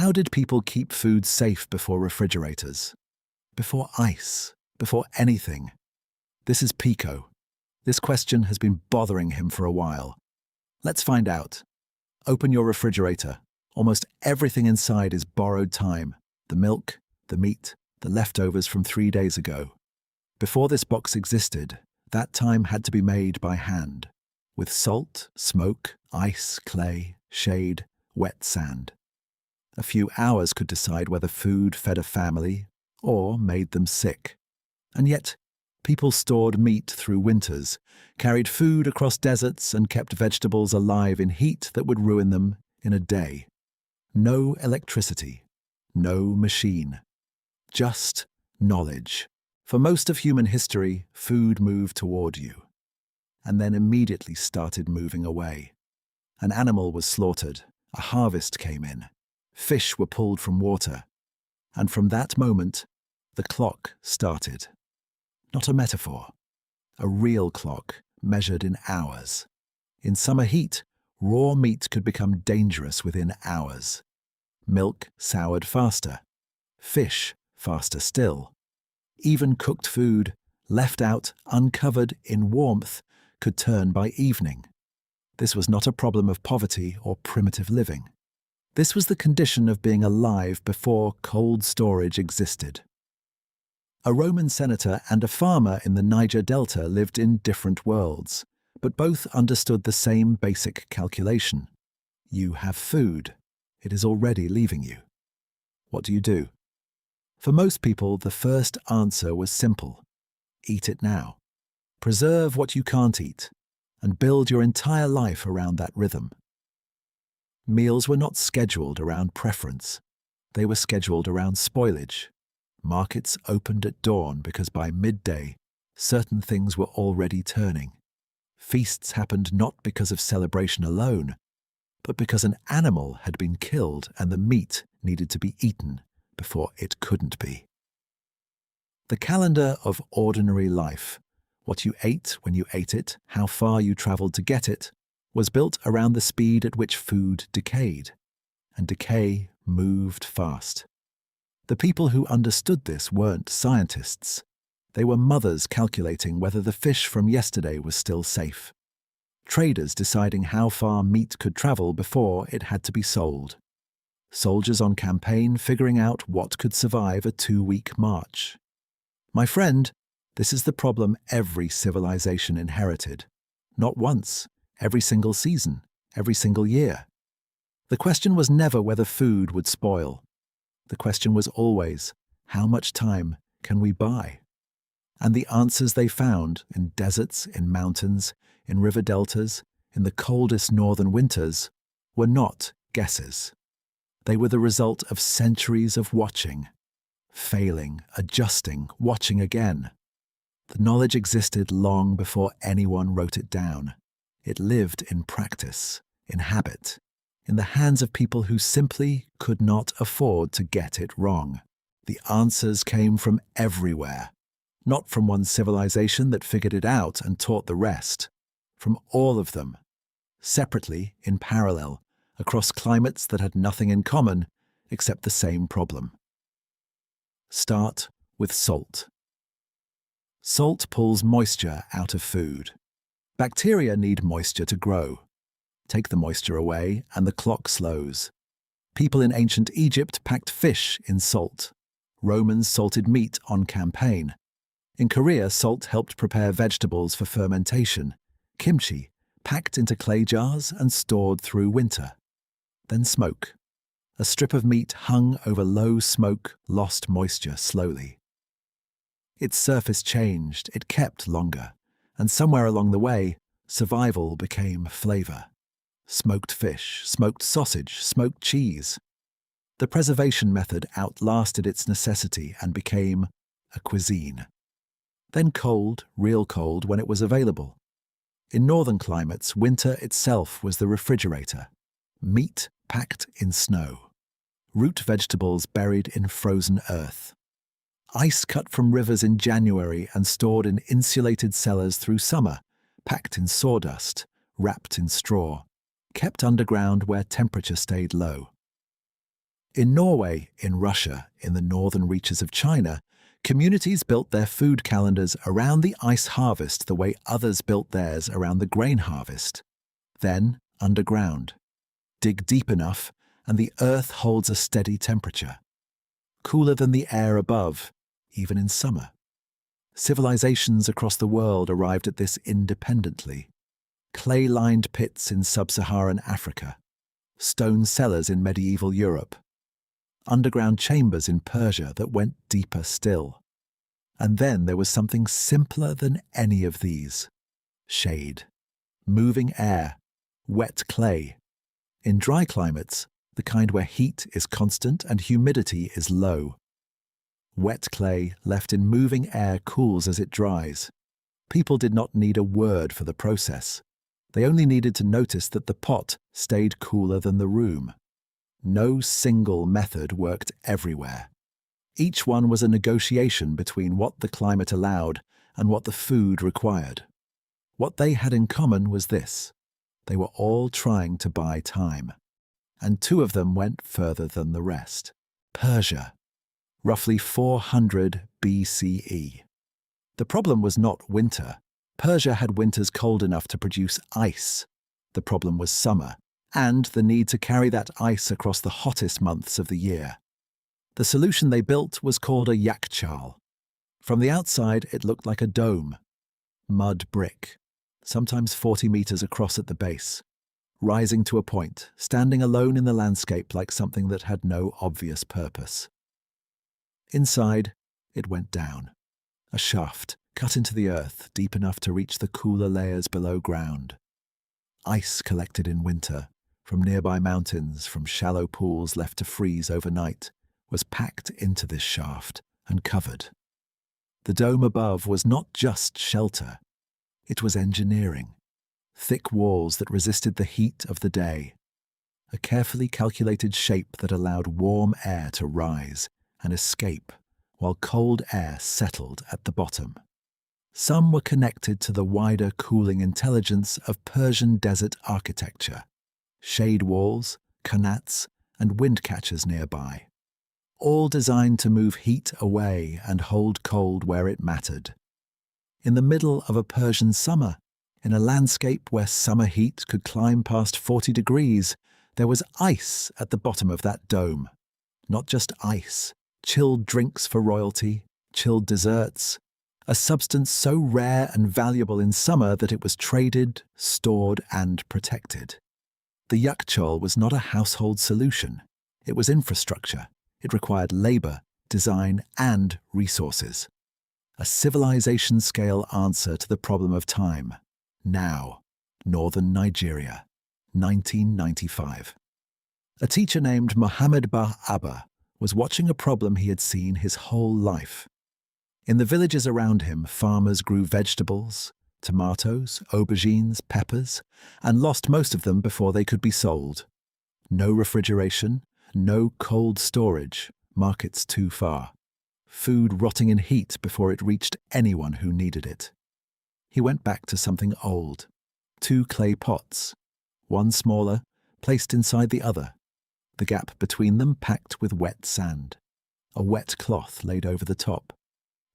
How did people keep food safe before refrigerators? Before ice? Before anything? This is Pico. This question has been bothering him for a while. Let's find out. Open your refrigerator. Almost everything inside is borrowed time. The milk, the meat, the leftovers from 3 days ago. Before this box existed, that time had to be made by hand, with salt, smoke, ice, clay, shade, wet sand. A few hours could decide whether food fed a family or made them sick. And yet, people stored meat through winters, carried food across deserts, and kept vegetables alive in heat that would ruin them in a day. No electricity, no machine, just knowledge. For most of human history, food moved toward you, and then immediately started moving away. An animal was slaughtered, a harvest came in, fish were pulled from water, and from that moment, the clock started. Not a metaphor, a real clock measured in hours. In summer heat, raw meat could become dangerous within hours. Milk soured faster, fish faster still. Even cooked food, left out, uncovered, in warmth, could turn by evening. This was not a problem of poverty or primitive living. This was the condition of being alive before cold storage existed. A Roman senator and a farmer in the Niger Delta lived in different worlds, but both understood the same basic calculation. You have food. It is already leaving you. What do? For most people, the first answer was simple. Eat it now. Preserve what you can't eat, and build your entire life around that rhythm. Meals were not scheduled around preference. They were scheduled around spoilage. Markets opened at dawn because by midday, certain things were already turning. Feasts happened not because of celebration alone, but because an animal had been killed and the meat needed to be eaten before it couldn't be. The calendar of ordinary life, what you ate when you ate it, how far you traveled to get it, was built around the speed at which food decayed, and decay moved fast. The people who understood this weren't scientists. They were mothers calculating whether the fish from yesterday was still safe. Traders deciding how far meat could travel before it had to be sold. Soldiers on campaign figuring out what could survive a 2-week march. My friend, this is the problem every civilization inherited. Not once, every single season, every single year. The question was never whether food would spoil. The question was always, how much time can we buy? And the answers they found in deserts, in mountains, in river deltas, in the coldest northern winters, were not guesses. They were the result of centuries of watching, failing, adjusting, watching again. The knowledge existed long before anyone wrote it down. It lived in practice, in habit, in the hands of people who simply could not afford to get it wrong. The answers came from everywhere, not from one civilization that figured it out and taught the rest, from all of them, separately, in parallel, across climates that had nothing in common except the same problem. Start with salt. Salt pulls moisture out of food. Bacteria need moisture to grow. Take the moisture away and the clock slows. People in ancient Egypt packed fish in salt. Romans salted meat on campaign. In Korea, salt helped prepare vegetables for fermentation. Kimchi, packed into clay jars and stored through winter. Then smoke. A strip of meat hung over low smoke lost moisture slowly. Its surface changed, it kept longer, and somewhere along the way, survival became flavor. Smoked fish, smoked sausage, smoked cheese. The preservation method outlasted its necessity and became a cuisine. Then cold, real cold, when it was available. In northern climates, winter itself was the refrigerator. Meat packed in snow. Root vegetables buried in frozen earth. Ice cut from rivers in January and stored in insulated cellars through summer, packed in sawdust, wrapped in straw, kept underground where temperature stayed low. In Norway, in Russia, in the northern reaches of China, communities built their food calendars around the ice harvest the way others built theirs around the grain harvest. Then, underground. Dig deep enough, and the earth holds a steady temperature. Cooler than the air above, even in summer. Civilizations across the world arrived at this independently. Clay-lined pits in sub-Saharan Africa. Stone cellars in medieval Europe. Underground chambers in Persia that went deeper still. And then there was something simpler than any of these. Shade. Moving air. Wet clay. In dry climates, the kind where heat is constant and humidity is low. Wet clay left in moving air cools as it dries. People did not need a word for the process. They only needed to notice that the pot stayed cooler than the room. No single method worked everywhere. Each one was a negotiation between what the climate allowed and what the food required. What they had in common was this: they were all trying to buy time. And two of them went further than the rest. Persia, roughly 400 BCE. The problem was not winter. Persia had winters cold enough to produce ice. The problem was summer, and the need to carry that ice across the hottest months of the year. The solution they built was called a yakhchal. From the outside, it looked like a dome. Mud brick, sometimes 40 meters across at the base, rising to a point, standing alone in the landscape like something that had no obvious purpose. Inside, it went down. A shaft, cut into the earth, deep enough to reach the cooler layers below ground. Ice collected in winter, from nearby mountains, from shallow pools left to freeze overnight, was packed into this shaft and covered. The dome above was not just shelter. It was engineering. Thick walls that resisted the heat of the day. A carefully calculated shape that allowed warm air to rise and escape while cold air settled at the bottom. Some were connected to the wider cooling intelligence of Persian desert architecture. Shade walls, qanats, and wind catchers nearby. All designed to move heat away and hold cold where it mattered. In the middle of a Persian summer, in a landscape where summer heat could climb past 40 degrees, there was ice at the bottom of that dome. Not just ice, chilled drinks for royalty, chilled desserts, a substance so rare and valuable in summer that it was traded, stored, and protected. The yakhchal was not a household solution. It was infrastructure. It required labor, design, and resources. A civilization-scale answer to the problem of time. Now, northern Nigeria, 1995. A teacher named Mohammed Ba Abba was watching a problem he had seen his whole life. In the villages around him, farmers grew vegetables, tomatoes, aubergines, peppers, and lost most of them before they could be sold. No refrigeration, no cold storage, markets too far. Food rotting in heat before it reached anyone who needed it. He went back to something old. 2 clay pots, one smaller, placed inside the other. The gap between them packed with wet sand. A wet cloth laid over the top.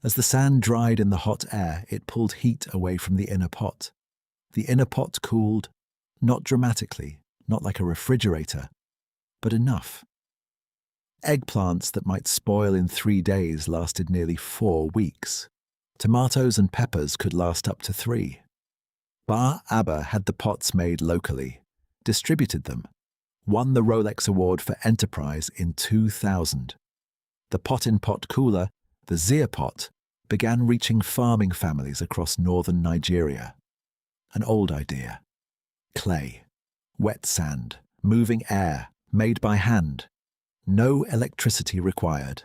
As the sand dried in the hot air, it pulled heat away from the inner pot. The inner pot cooled, not dramatically, not like a refrigerator, but enough. Eggplants that might spoil in 3 days lasted nearly 4 weeks. Tomatoes and peppers could last up to 3. Ba Abba had the pots made locally, distributed them, won the Rolex Award for Enterprise in 2000. The pot-in-pot cooler, the zeerpot, began reaching farming families across northern Nigeria. An old idea. Clay, wet sand, moving air, made by hand. No electricity required.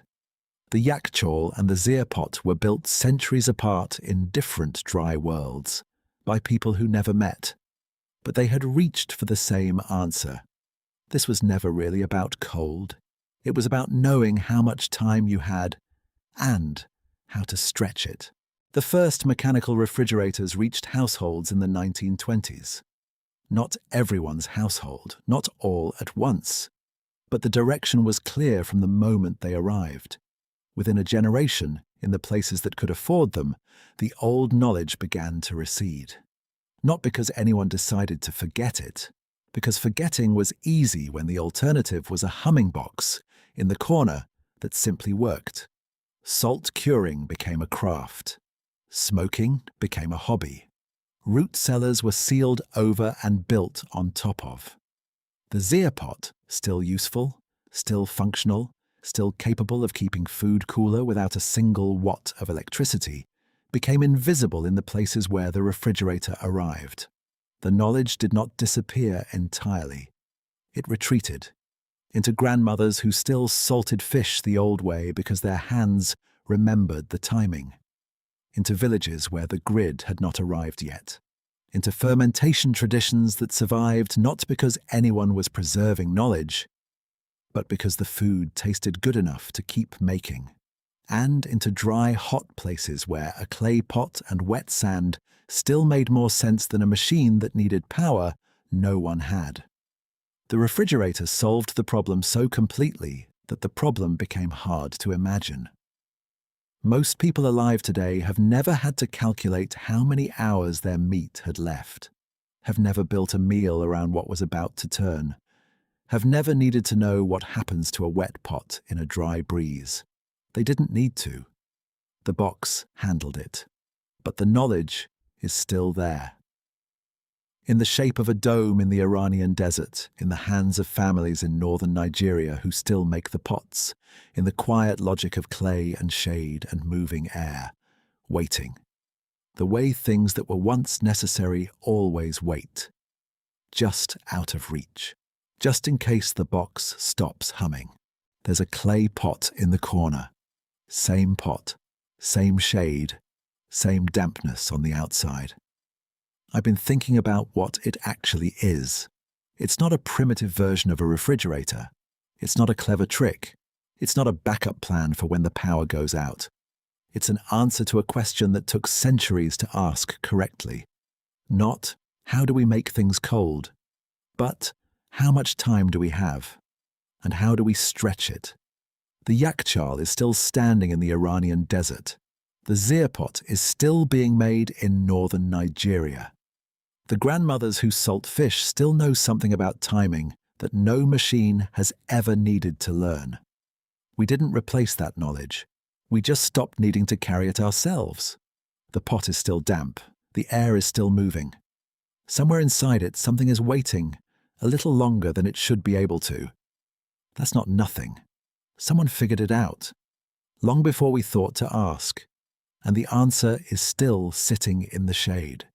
The yakhchal and the zeerpot were built centuries apart in different dry worlds, by people who never met. But they had reached for the same answer. This was never really about cold. It was about knowing how much time you had and how to stretch it. The first mechanical refrigerators reached households in the 1920s. Not everyone's household, not all at once. But the direction was clear from the moment they arrived. Within a generation, in the places that could afford them, the old knowledge began to recede. Not because anyone decided to forget it, because forgetting was easy when the alternative was a humming box in the corner that simply worked. Salt curing became a craft. Smoking became a hobby. Root cellars were sealed over and built on top of. The zeerpot, still useful, still functional, still capable of keeping food cooler without a single watt of electricity, became invisible in the places where the refrigerator arrived. The knowledge did not disappear entirely. It retreated into grandmothers who still salted fish the old way because their hands remembered the timing, into villages where the grid had not arrived yet, into fermentation traditions that survived not because anyone was preserving knowledge, but because the food tasted good enough to keep making, and into dry, hot places where a clay pot and wet sand still made more sense than a machine that needed power no one had. The refrigerator solved the problem so completely that the problem became hard to imagine. Most people alive today have never had to calculate how many hours their meat had left, have never built a meal around what was about to turn, have never needed to know what happens to a wet pot in a dry breeze. They didn't need to. The box handled it. But the knowledge is still there. In the shape of a dome in the Iranian desert, in the hands of families in northern Nigeria who still make the pots, in the quiet logic of clay and shade and moving air, waiting. The way things that were once necessary always wait. Just out of reach. Just in case the box stops humming. There's a clay pot in the corner. Same pot, same shade, same dampness on the outside. I've been thinking about what it actually is. It's not a primitive version of a refrigerator. It's not a clever trick. It's not a backup plan for when the power goes out. It's an answer to a question that took centuries to ask correctly. Not, how do we make things cold? But, how much time do we have? And how do we stretch it? The yakhchal is still standing in the Iranian desert. The zeerpot is still being made in northern Nigeria. The grandmothers who salt fish still know something about timing that no machine has ever needed to learn. We didn't replace that knowledge. We just stopped needing to carry it ourselves. The pot is still damp. The air is still moving. Somewhere inside it, something is waiting, a little longer than it should be able to. That's not nothing. Someone figured it out, long before we thought to ask. And the answer is still sitting in the shade.